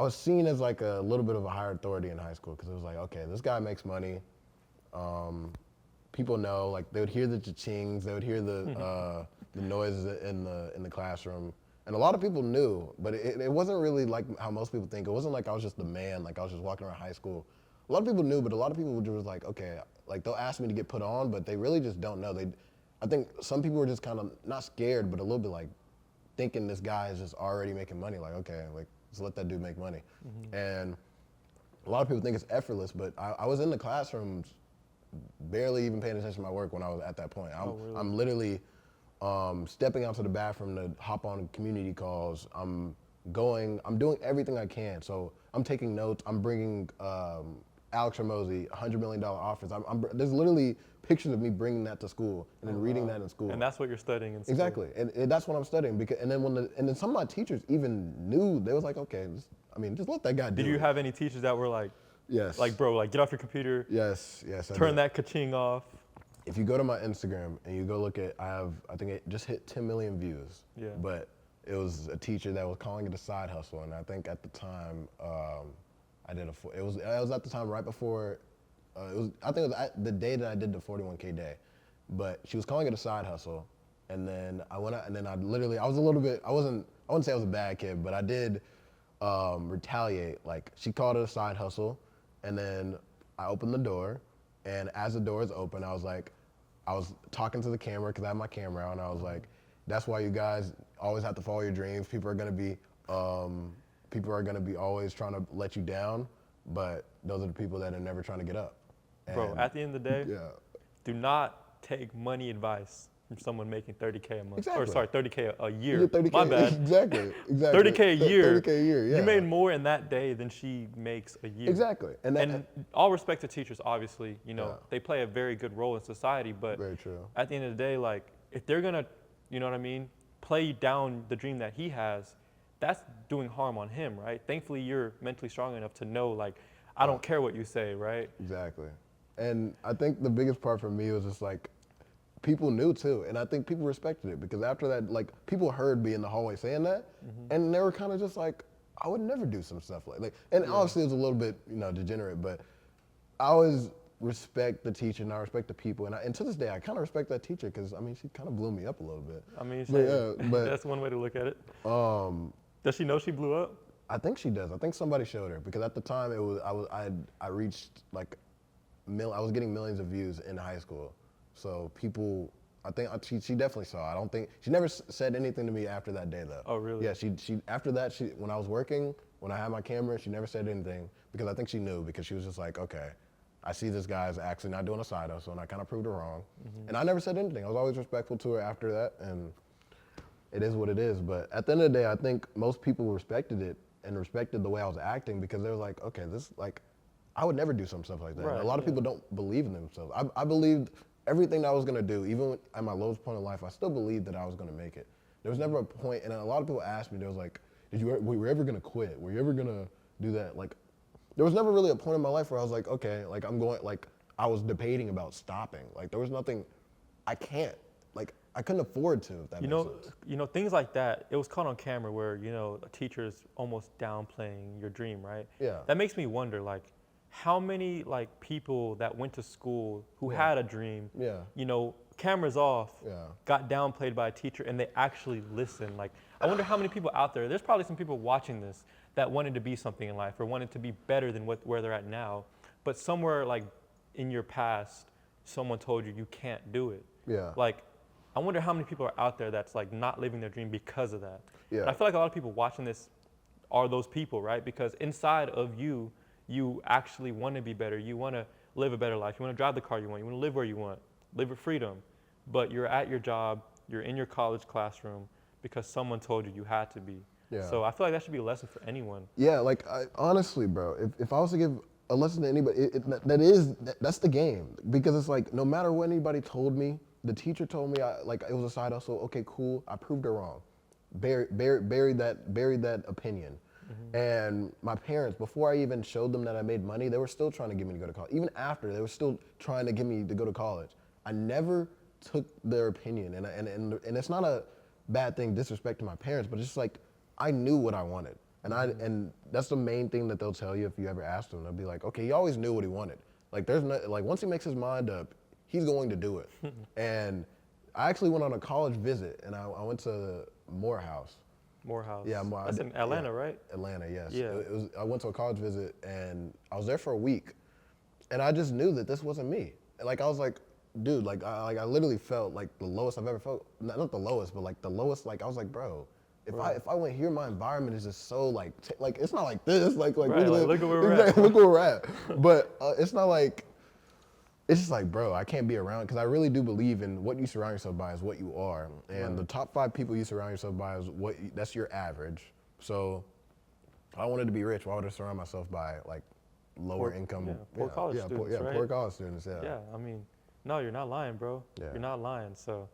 B: seen as like a little bit of a higher authority in high school, because it was like, okay, this guy makes money. People know, like they would hear the cha-chings, they would hear the noises in the classroom, and a lot of people knew, but it wasn't really like how most people think. It wasn't like I was just the man, like I was just walking around high school. A lot of people knew, but a lot of people were just like, okay, like they'll ask me to get put on, but they really just don't know. I think some people were just kind of not scared, but a little bit like thinking this guy is just already making money. Like, okay, like just let that dude make money. And a lot of people think it's effortless, but I was in the classrooms barely even paying attention to my work when I was at that point.
A: Really?
B: I'm literally stepping out to the bathroom to hop on community calls. I'm doing everything I can. So I'm taking notes. I'm bringing Alex Ramosi $100 million offers. There's literally pictures of me bringing that to school and then reading that in school.
A: And that's what you're studying in school.
B: Exactly, and that's what I'm studying. And then some of my teachers even knew. They was like, okay, just let that guy do it.
A: Did you have any teachers that were like,
B: yes,
A: like, bro, like get off your computer,
B: yes,
A: turn that ka-ching off?
B: If you go to my Instagram and you go look at, I think it just hit 10 million views.
A: Yeah.
B: But it was a teacher that was calling it a side hustle, and I think at the time, it was at the time right before, I think it was the day that I did the 41K day, but she was calling it a side hustle, and then I went out, and then I was a little bit, I wouldn't say I was a bad kid, but I did retaliate. Like, she called it a side hustle, and then I opened the door, and as the door is open, I was talking to the camera, because I have my camera out, and I was like, that's why you guys always have to follow your dreams. People are gonna be always trying to let you down, but those are the people that are never trying to get up.
A: Bro, at the end of the day,
B: yeah,
A: do not take money advice from someone making 30K a month.
B: Exactly.
A: Or sorry, 30K a
B: you
A: year.
B: get 30K,
A: My bad.
B: exactly.
A: 30K a year.
B: 30K a year, yeah.
A: You made more in that day than she makes a year.
B: Exactly.
A: And all respect to teachers, obviously, you know,
B: Yeah.
A: they play a very good role in society, but
B: Very true.
A: at the end of the day, like, if they're gonna, you know what I mean, play down the dream that he has, that's doing harm on him, right? Thankfully, you're mentally strong enough to know, like, I don't care what you say, right?
B: Exactly. And I think the biggest part for me was just like, people knew too, and I think people respected it, because after that, like, people heard me in the hallway saying that, and they were kind of just like, I would never do some stuff like, and obviously it was a little bit, degenerate, but I always respect the teacher and I respect the people, and to this day I kind of respect that teacher, because she kind of blew me up a little bit.
A: I mean,
B: but
A: that's one way to look at it. Does she know she blew up?
B: I think she does. I think somebody showed her, because at the time I reached like I was getting millions of views in high school, so people. I think she definitely saw. I don't think she never said anything to me after that day though.
A: Oh really?
B: Yeah, she after that, when I was working, when I had my camera, she never said anything, because I think she knew, because she was just like, okay, I see this guy's actually not doing a side hustle, and I kind of proved her wrong. And I never said anything. I was always respectful to her after that, and it is what it is. But at the end of the day, I think most people respected it and respected the way I was acting, because they were like, okay, I would never do some stuff like that.
A: Right,
B: And a lot of people don't believe in themselves. I believed everything that I was gonna do, even at my lowest point in life, I still believed that I was gonna make it. There was never a point, and a lot of people asked me, they was like, were you ever gonna quit? Were you ever gonna do that? Like, there was never really a point in my life where I was like, okay, like I was debating about stopping. Like, there was nothing, I couldn't afford to, if that makes sense.
A: Things like that, it was caught on camera where, a teacher's almost downplaying your dream, right?
B: Yeah.
A: That makes me wonder, like, how many like people that went to school who had a dream,
B: Yeah.
A: you know, cameras off,
B: Yeah.
A: got downplayed by a teacher, and they actually listened. Like, I wonder how many people out there, there's probably some people watching this that wanted to be something in life or wanted to be better than where they're at now, but somewhere like in your past, someone told you you can't do it.
B: Yeah.
A: Like, I wonder how many people are out there that's like not living their dream because of that.
B: Yeah.
A: And I feel like a lot of people watching this are those people, right? Because inside of you, you actually want to be better. You want to live a better life. You want to drive the car you want. You want to live where you want, live with freedom. But you're at your job, you're in your college classroom because someone told you you had to be.
B: Yeah.
A: So I feel like that should be a lesson for anyone.
B: Yeah, like honestly, bro, if I was to give a lesson to anybody, that's the game, because it's like no matter what anybody told me, the teacher told me like it was a side hustle. Okay, cool, I proved her wrong. Buried that opinion. And my parents, before I even showed them that I made money, they were still trying to get me to go to college. Even after, they were still trying to get me to go to college. I never took their opinion, and it's not a bad thing, disrespect to my parents, but it's just like I knew what I wanted, and that's the main thing that they'll tell you if you ever ask them. They'll be like, okay, he always knew what he wanted. Like there's no, like once he makes his mind up, he's going to do it. And I actually went on a college visit, and I went to Morehouse.
A: Morehouse.
B: Yeah,
A: That's in Atlanta, right?
B: Atlanta, yes.
A: Yeah.
B: I went to a college visit, and I was there for a week, and I just knew that this wasn't me. Like I was like, dude, like I literally felt like the lowest I've ever felt. Not the lowest, but like the lowest. Like I was like, bro, if I went here, my environment is just so like it's not like this. Like
A: Right, look at where we're at.
B: Look where we're at. But it's not like. It's just like, bro, I can't be around, because I really do believe in what you surround yourself by is what you are. And the top 5 people you surround yourself by is that's your average. So if I wanted to be rich, why would I surround myself by like lower income?
A: Poor college students, right?
B: Poor college students, yeah.
A: Yeah, I mean, no, you're not lying, bro.
B: Yeah.
A: You're not lying, so.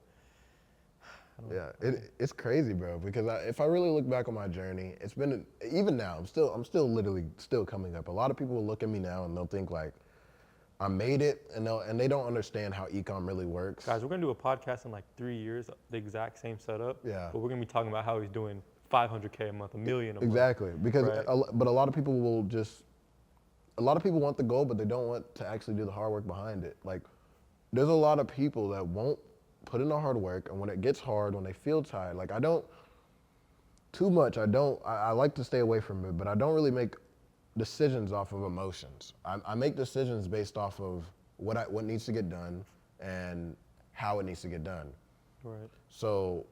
B: Yeah, it's crazy, bro, because if I really look back on my journey, it's been, even now, I'm still literally still coming up. A lot of people will look at me now and they'll think like, I made it, and they don't understand how e-com really works.
A: Guys, we're gonna do a podcast in like 3 years, the exact same setup.
B: Yeah.
A: But we're gonna be talking about how he's doing 500K a month, $1 million a month.
B: Exactly, because
A: right?
B: but a lot of people will just, a lot of people want the goal, but they don't want to actually do the hard work behind it. Like, there's a lot of people that won't put in the hard work, and when it gets hard, when they feel tired, like I don't, too much, I like to stay away from it, but I don't really make decisions off of emotions. I make decisions based off of what needs to get done and how it needs to get done.
A: Right.
B: So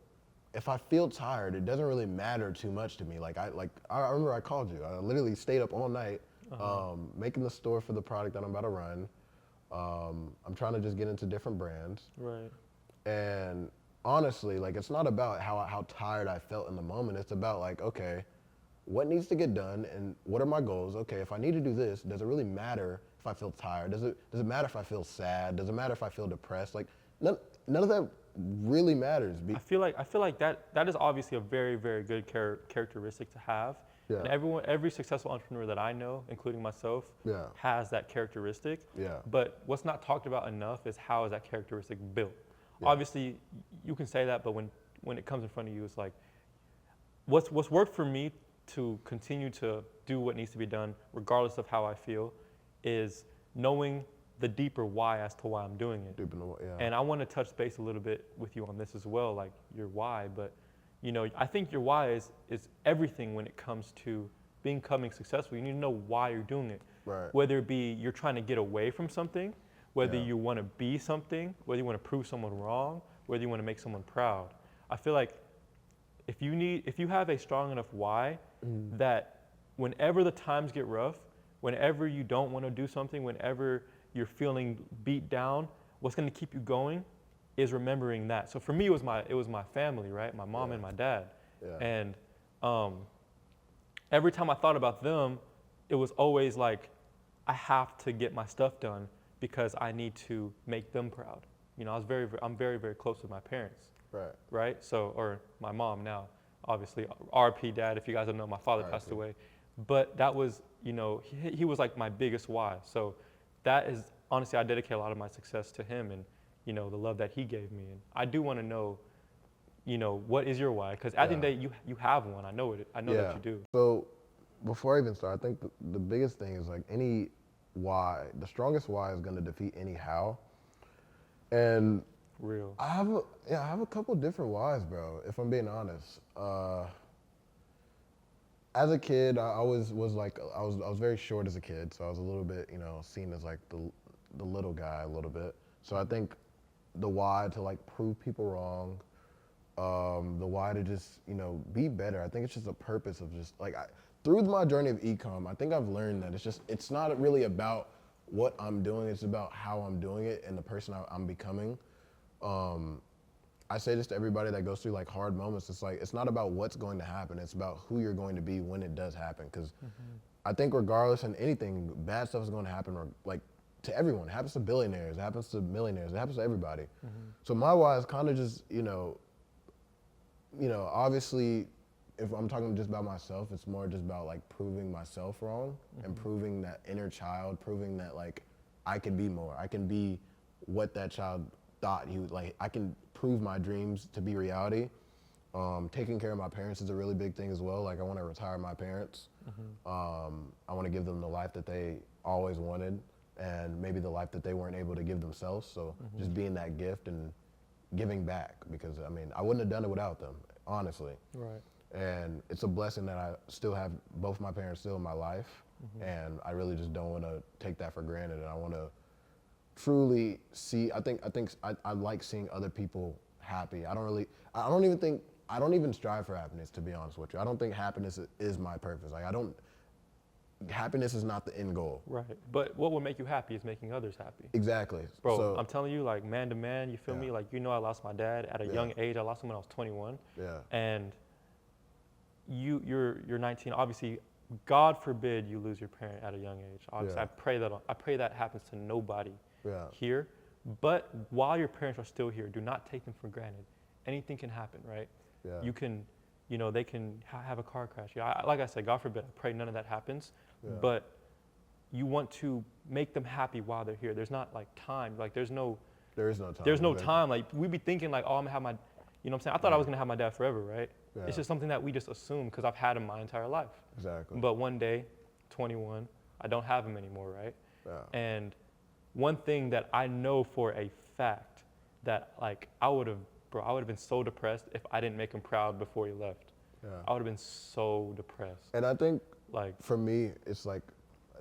B: if I feel tired, it doesn't really matter too much to me. I remember I called you. I literally stayed up all night making the store for the product that I'm about to run. I'm trying to just get into different brands.
A: Right.
B: And honestly, like it's not about how tired I felt in the moment. It's about like, okay, what needs to get done and what are my goals? Okay, if I need to do this, does it really matter if I feel tired? Does it matter if I feel sad? Does it matter if I feel depressed? Like none of that really matters.
A: I feel like that is obviously a very, very good characteristic to have.
B: Yeah.
A: And every successful entrepreneur that I know, including myself,
B: Yeah.
A: has that characteristic.
B: Yeah.
A: But what's not talked about enough is how is that characteristic built.
B: Yeah.
A: Obviously, you can say that, but when it comes in front of you, it's like, what's worked for me to continue to do what needs to be done, regardless of how I feel, is knowing the deeper why as to why I'm doing it.
B: Yeah.
A: And I want to touch base a little bit with you on this as well, like your why. But you know, I think your why is everything when it comes to becoming successful. You need to know why you're doing it.
B: Right.
A: Whether it be you're trying to get away from something, whether
B: Yeah.
A: you want to be something, whether you want to prove someone wrong, whether you want to make someone proud. I feel like if you have a strong enough why, that whenever the times get rough, whenever you don't want to do something, whenever you're feeling beat down, what's going to keep you going is remembering that. So for me, it was my family, right? My mom
B: Yeah.
A: and my dad.
B: Yeah.
A: And every time I thought about them, it was always like, I have to get my stuff done because I need to make them proud. You know, I'm very, very close with my parents.
B: Right.
A: Right? So, or my mom now, obviously, RP dad, if you guys don't know, my father passed
B: RIP.
A: away. But that was, you know, he was like my biggest why. So that is, honestly, I dedicate a lot of my success to him and, you know, the love that he gave me. And I do want to know, you know, what is your why? Because at the end of the day, you have one. I know that you do.
B: So before I even start, I think the biggest thing is like why. The strongest why is going to defeat any how. And
A: Real.
B: I have a couple different whys, bro. If I'm being honest. As a kid, I always was like I was very short as a kid, so I was a little bit seen as like the little guy a little bit. So I think the why to like prove people wrong, the why to just be better. I think it's just a purpose of just like through my journey of ecom, I think I've learned that it's not really about what I'm doing. It's about how I'm doing it and the person I'm becoming. I say this to everybody that goes through like hard moments. It's like it's not about what's going to happen. It's about who you're going to be when it does happen. Because I think regardless in anything, bad stuff is going to happen. Or like to everyone, it happens to billionaires, it happens to millionaires, it happens to everybody. So my why is kind of just obviously, if I'm talking just about myself, it's more just about like proving myself wrong and proving that inner child, proving that like I can be more. I can be what that child thought he would like. I can prove my dreams to be reality. Taking care of my parents is a really big thing as well. Like I want to retire my parents. I want to give them the life that they always wanted and maybe the life that they weren't able to give themselves. So just being that gift and giving back, because I mean, I wouldn't have done it without them, honestly.
A: Right.
B: And it's a blessing that I still have both my parents still in my life. And I really just don't want to take that for granted. And I want to truly see, I like seeing other people happy. I don't even strive for happiness, to be honest with you. I don't think happiness is my purpose. Like happiness is not the end goal.
A: Right. But what will make you happy is making others happy.
B: Exactly.
A: Bro,
B: So,
A: I'm telling you, like man to man, you feel me? Like, I lost my dad at a young age. I lost him when I was 21.
B: Yeah.
A: And you're 19. Obviously, God forbid you lose your parent at a young age. Obviously,
B: Yeah.
A: I pray that happens to nobody
B: Yeah.
A: here. But while your parents are still here, do not take them for granted. Anything can happen, right?
B: Yeah.
A: You can, they can have a car crash. Like I said, God forbid, I pray none of that happens.
B: Yeah.
A: But you want to make them happy while they're here. There's not like time. Like there is no time. There's no time. Like we be thinking like, oh, I'm gonna have my, what I'm saying? I thought I was gonna have my dad forever, right?
B: Yeah.
A: It's just something that we just assume because I've had him my entire life.
B: Exactly.
A: But one day, 21, I don't have him anymore, right?
B: Yeah.
A: And one thing that I know for a fact that like I would have been so depressed if I didn't make him proud before he left.
B: Yeah.
A: I would have been so depressed.
B: And I think
A: Like
B: for me, it's like,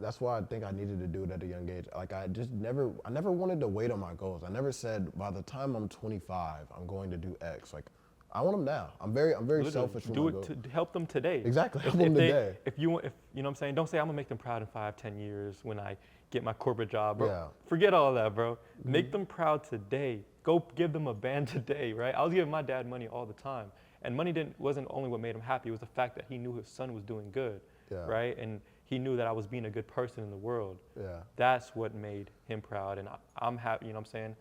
B: that's why I think I needed to do it at a young age. Like I never wanted to wait on my goals. I never said by the time I'm 25, I'm going to do X. Like I want them now. I'm very
A: literally,
B: selfish with
A: do
B: my
A: it
B: goals.
A: to help them today.
B: Exactly, help them today.
A: If you know what I'm saying, don't say I'm gonna make them proud in 5, 10 years when I get my corporate job, bro.
B: Yeah.
A: Forget all of that, bro. Make them proud today. Go give them a band today, right? I was giving my dad money all the time, and money wasn't only what made him happy. It was the fact that he knew his son was doing good,
B: Yeah.
A: right? And he knew that I was being a good person in the world.
B: Yeah.
A: That's what made him proud, and I'm happy. You know what I'm saying?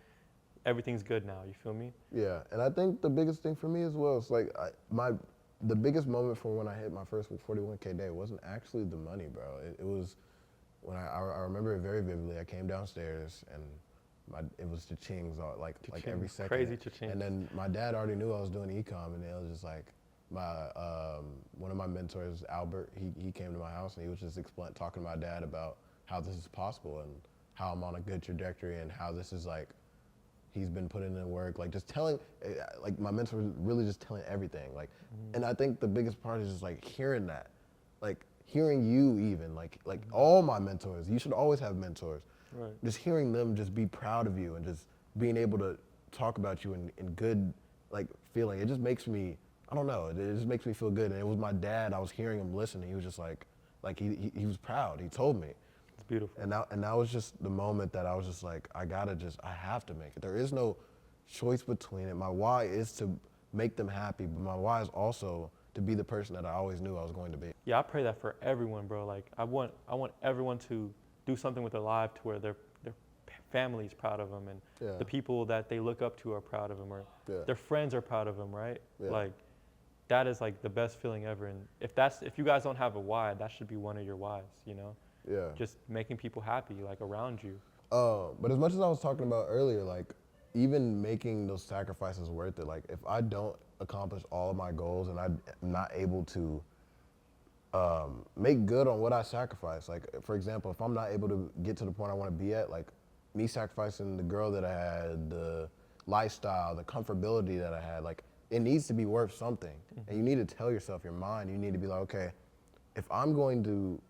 A: Everything's good now. You feel me?
B: Yeah, and I think the biggest thing for me as well is like the biggest moment from when I hit my first 41K day wasn't actually the money, bro. It was when I remember it very vividly. I came downstairs and it was cha-chings like every second.
A: Crazy cha-chings.
B: And then my dad already knew I was doing ecom, and it was just like one of my mentors, Albert, he came to my house and he was just talking to my dad about how this is possible and how I'm on a good trajectory and how this is like, he's been putting in work, like just telling, like my mentor was really just telling everything. Like, and I think the biggest part is just like hearing that, like hearing you even, like all my mentors, you should always have mentors.
A: Right.
B: Just hearing them just be proud of you and just being able to talk about you in good, like feeling. It just makes me, I don't know, it just makes me feel good. And it was my dad, I was hearing him listen, and he was just like he was proud. He told me.
A: It's beautiful.
B: And that was just the moment that I was just like, I have to make it. There is no choice between it. My why is to make them happy, but my why is also to be the person that I always knew I was going to be.
A: Yeah, I pray that for everyone, bro. Like I want everyone to do something with their life to where their family's proud of them, and the people that they look up to are proud of them, or their friends are proud of them, right?
B: Yeah.
A: Like that is like the best feeling ever. And if you guys don't have a why, that should be one of your whys,
B: Yeah.
A: Just making people happy, like around you.
B: But as much as I was talking about earlier, like even making those sacrifices worth it. Like if I don't accomplish all of my goals and I'm not able to make good on what I sacrificed. Like, for example, if I'm not able to get to the point I want to be at, like me sacrificing the girl that I had, the lifestyle, the comfortability that I had, like it needs to be worth something. And you need to tell yourself, your mind, you need to be like, okay, if I'm going to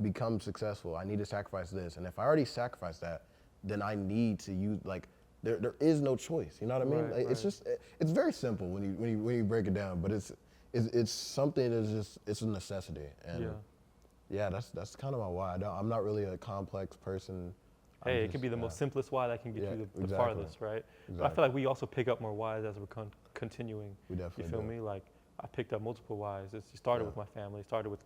B: become successful, I need to sacrifice this. And if I already sacrificed that, then I need to use, like, there is no choice. You know what I mean?
A: Right,
B: Like, it's just, it's very simple when you break it down, but it's something that's just, it's a necessity. And yeah, that's kind of my why. I'm not really a complex person.
A: Hey, it could be the most simplest why that can get you the
B: exactly.
A: farthest, right?
B: Exactly.
A: But I feel like we also pick up more whys as we're continuing.
B: We definitely
A: You feel
B: do.
A: me? Like, I picked up multiple whys. It started with my family. It started with,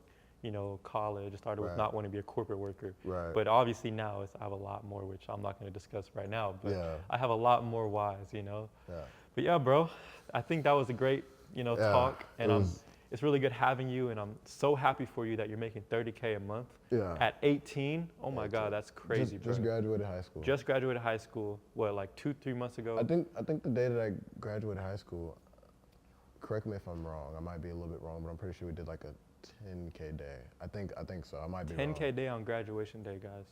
A: college. It started with not wanting to be a corporate worker.
B: Right.
A: But obviously now I have a lot more, which I'm not going to discuss right now. But
B: Yeah.
A: I have a lot more whys,
B: Yeah.
A: But yeah, bro, I think that was a great, talk. And it's really good having you. And I'm so happy for you that you're making $30K a month.
B: Yeah.
A: At 18. Oh my God, that's crazy, bro.
B: Just graduated high school.
A: Just graduated high school. What, like 2-3 months ago?
B: I think the day that I graduated high school, correct me if I'm wrong, I might be a little bit wrong, but I'm pretty sure we did like a 10K day. I think so. I might be wrong.
A: 10K day on graduation day, guys.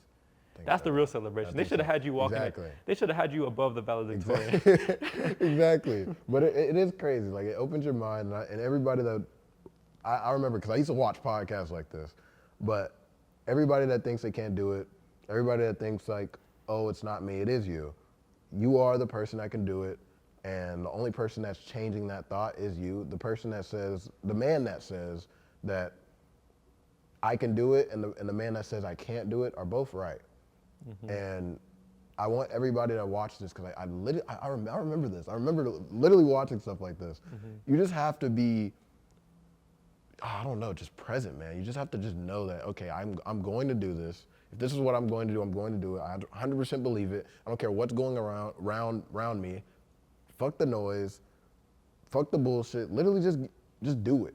A: That's the real celebration. They
B: think
A: should have
B: so.
A: had you walking.
B: Exactly.
A: They should have had you above the valedictorian.
B: Exactly. But it is crazy. Like, it opens your mind, and everybody that I remember, because I used to watch podcasts like this, but everybody that thinks they can't do it, everybody that thinks like, oh, it's not me, it is you. You are the person that can do it, and the only person that's changing that thought is you. The person that says, the man that says that I can do it, and the man that says I can't do it are both right. And I want everybody to watch this, because I remember this. I remember literally watching stuff like this. You just have to be, I don't know, just present, man. You just have to just know that, okay, I'm going to do this. If this is what I'm going to do, I'm going to do it. I 100% believe it. I don't care what's going around me. Fuck the noise. Fuck the bullshit. Literally just do it.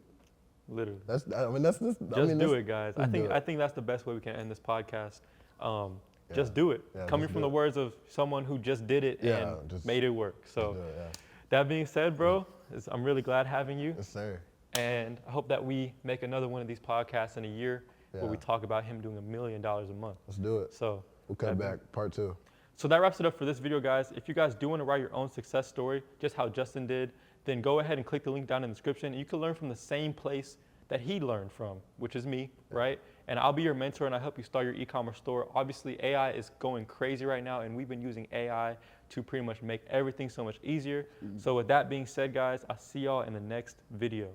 A: Literally.
B: That's do
A: it, guys. I think that's the best way we can end this podcast. Just do it.
B: Yeah,
A: Coming from the words of someone who just did it and made it work. So that being said, bro, I'm really glad having you.
B: Yes, sir.
A: And I hope that we make another one of these podcasts in a year where we talk about him doing $1 million a month.
B: Let's do it.
A: So
B: we'll come back, part 2.
A: So that wraps it up for this video, guys. If you guys do want to write your own success story, just how Justin did, then go ahead and click the link down in the description. You can learn from the same place that he learned from, which is me, right? And I'll be your mentor, and I help you start your e-commerce store. Obviously, AI is going crazy right now, and we've been using AI to pretty much make everything so much easier. So with that being said, guys, I'll see y'all in the next video.